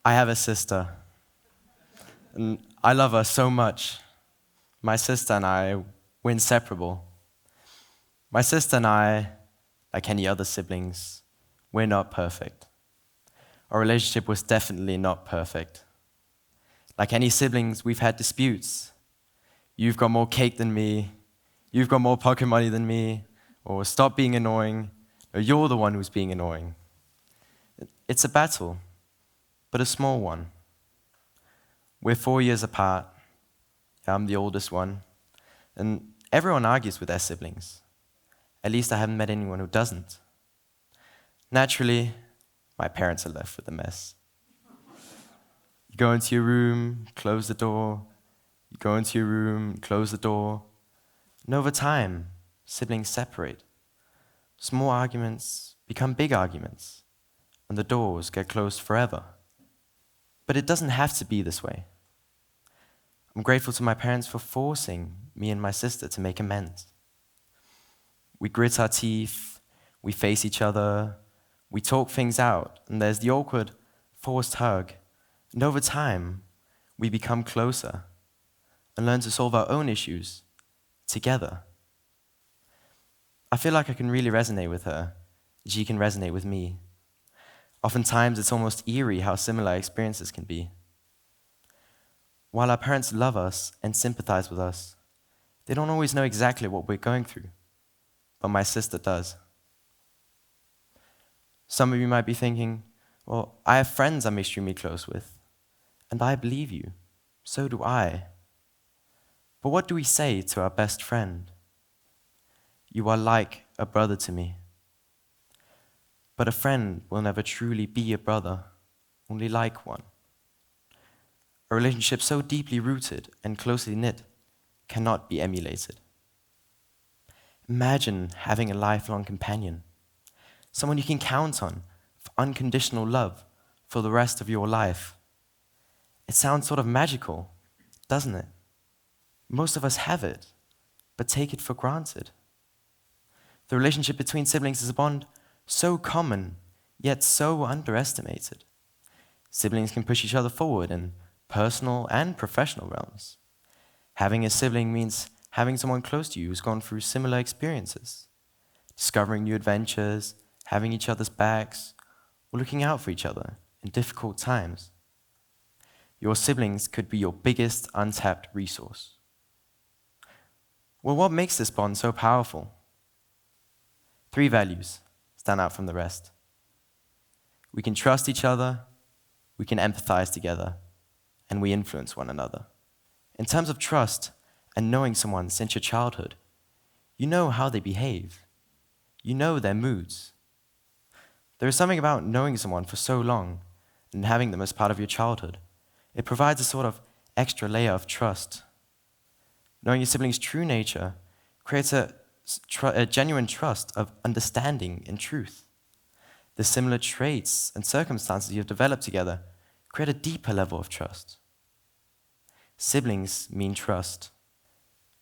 I have a sister, and I love her so much. My sister and I, we're inseparable. My sister and I, like any other siblings, we're not perfect. Our relationship was definitely not perfect. Like any siblings, we've had disputes. You've got more cake than me, you've got more pocket money than me, or stop being annoying, or you're the one who's being annoying. It's a battle, but a small one. We're 4 years apart. I'm the oldest one. And everyone argues with their siblings. At least I haven't met anyone who doesn't. Naturally, my parents are left with a mess. You go into your room, close the door. You go into your room, close the door. And over time, siblings separate. Small arguments become big arguments, and the doors get closed forever. But it doesn't have to be this way. I'm grateful to my parents for forcing me and my sister to make amends. We grit our teeth, we face each other, we talk things out, and there's the awkward, forced hug. And over time, we become closer and learn to solve our own issues together. I feel like I can really resonate with her. She can resonate with me. Oftentimes, it's almost eerie how similar experiences can be. While our parents love us and sympathize with us, they don't always know exactly what we're going through, but my sister does. Some of you might be thinking, well, I have friends I'm extremely close with, and I believe you. So do I. But what do we say to our best friend? You are like a brother to me. But a friend will never truly be a brother, only like one. A relationship so deeply rooted and closely knit cannot be emulated. Imagine having a lifelong companion, someone you can count on for unconditional love for the rest of your life. It sounds sort of magical, doesn't it? Most of us have it, but take it for granted. The relationship between siblings is a bond so common, yet so underestimated. Siblings can push each other forward in personal and professional realms. Having a sibling means having someone close to you who's gone through similar experiences, discovering new adventures, having each other's backs, or looking out for each other in difficult times. Your siblings could be your biggest untapped resource. Well, what makes this bond so powerful? 3 values stand out from the rest. We can trust each other, we can empathize together, and we influence one another. In terms of trust and knowing someone since your childhood, you know how they behave. You know their moods. There is something about knowing someone for so long and having them as part of your childhood. It provides a sort of extra layer of trust. Knowing your sibling's true nature creates a genuine trust of understanding and truth. The similar traits and circumstances you've developed together create a deeper level of trust. Siblings mean trust.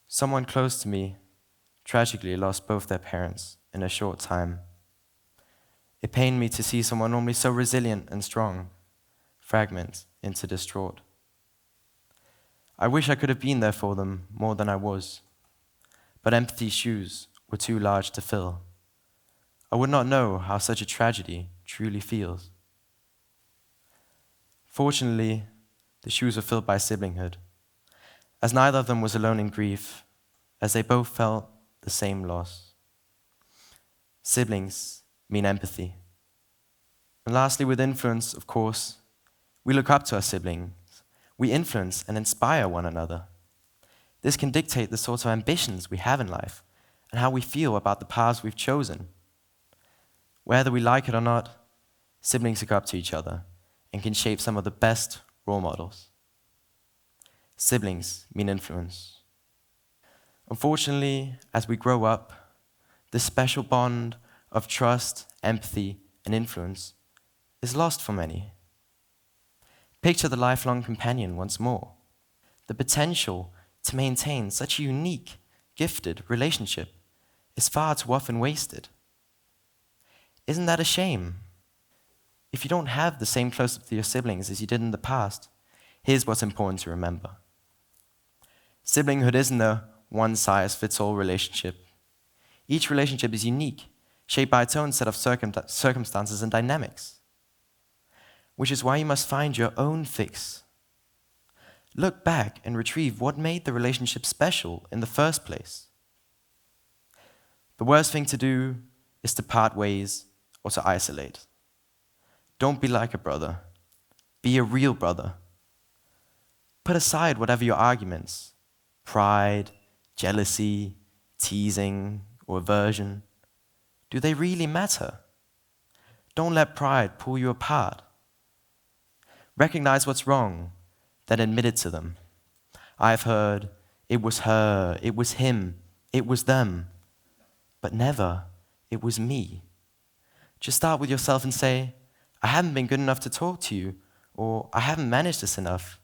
Someone close to me tragically lost both their parents in a short time. It pained me to see someone normally so resilient and strong fragment into distraught. I wish I could have been there for them more than I was, but empathy's shoes were too large to fill. I would not know how such a tragedy truly feels. Fortunately, the shoes were filled by siblinghood, as neither of them was alone in grief, as they both felt the same loss. Siblings mean empathy. And lastly, with influence, of course, we look up to our siblings. We influence and inspire one another. This can dictate the sorts of ambitions we have in life and how we feel about the paths we've chosen. Whether we like it or not, siblings look up to each other and can shape some of the best role models. Siblings mean influence. Unfortunately, as we grow up, this special bond of trust, empathy, and influence is lost for many. Picture the lifelong companion once more. The potential to maintain such a unique, gifted relationship is far too often wasted. Isn't that a shame? If you don't have the same closeness to your siblings as you did in the past, here's what's important to remember. Siblinghood isn't a one-size-fits-all relationship. Each relationship is unique, shaped by its own set of circumstances and dynamics, which is why you must find your own fix. Look back and retrieve what made the relationship special in the first place. The worst thing to do is to part ways or to isolate. Don't be like a brother. Be a real brother. Put aside whatever your arguments, pride, jealousy, teasing, or aversion. Do they really matter? Don't let pride pull you apart. Recognize what's wrong, then admit it to them. I've heard, it was her, it was him, it was them, but never, it was me. Just start with yourself and say, I haven't been good enough to talk to you, or I haven't managed this enough.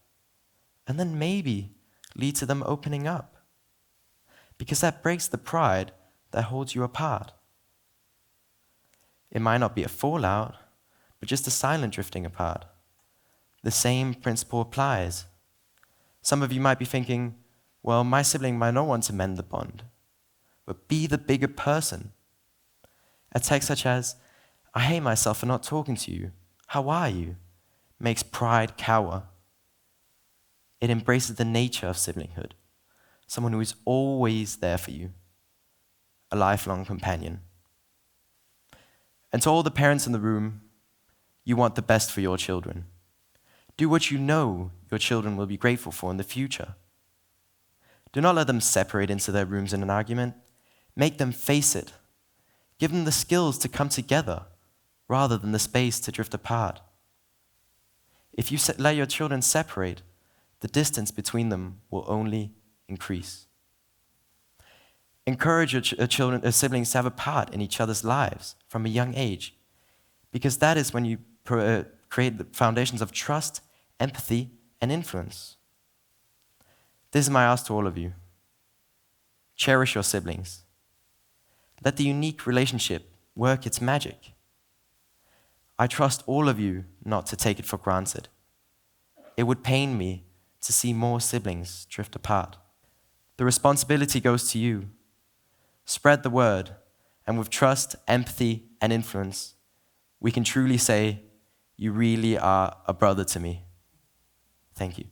And then maybe lead to them opening up. Because that breaks the pride that holds you apart. It might not be a fallout, but just a silent drifting apart. The same principle applies. Some of you might be thinking, well, my sibling might not want to mend the bond. But be the bigger person. A text such as, I hate myself for not talking to you. How are you? Makes pride cower. It embraces the nature of siblinghood. Someone who is always there for you. A lifelong companion. And to all the parents in the room, you want the best for your children. Do what you know your children will be grateful for in the future. Do not let them separate into their rooms in an argument. Make them face it. Give them the skills to come together rather than the space to drift apart. If you let your children separate, the distance between them will only increase. Encourage your siblings to have a part in each other's lives from a young age, because that is when you create the foundations of trust, empathy, and influence. This is my ask to all of you. Cherish your siblings. Let the unique relationship work its magic. I trust all of you not to take it for granted. It would pain me to see more siblings drift apart. The responsibility goes to you. Spread the word, and with trust, empathy, and influence, we can truly say, you really are a brother to me. Thank you.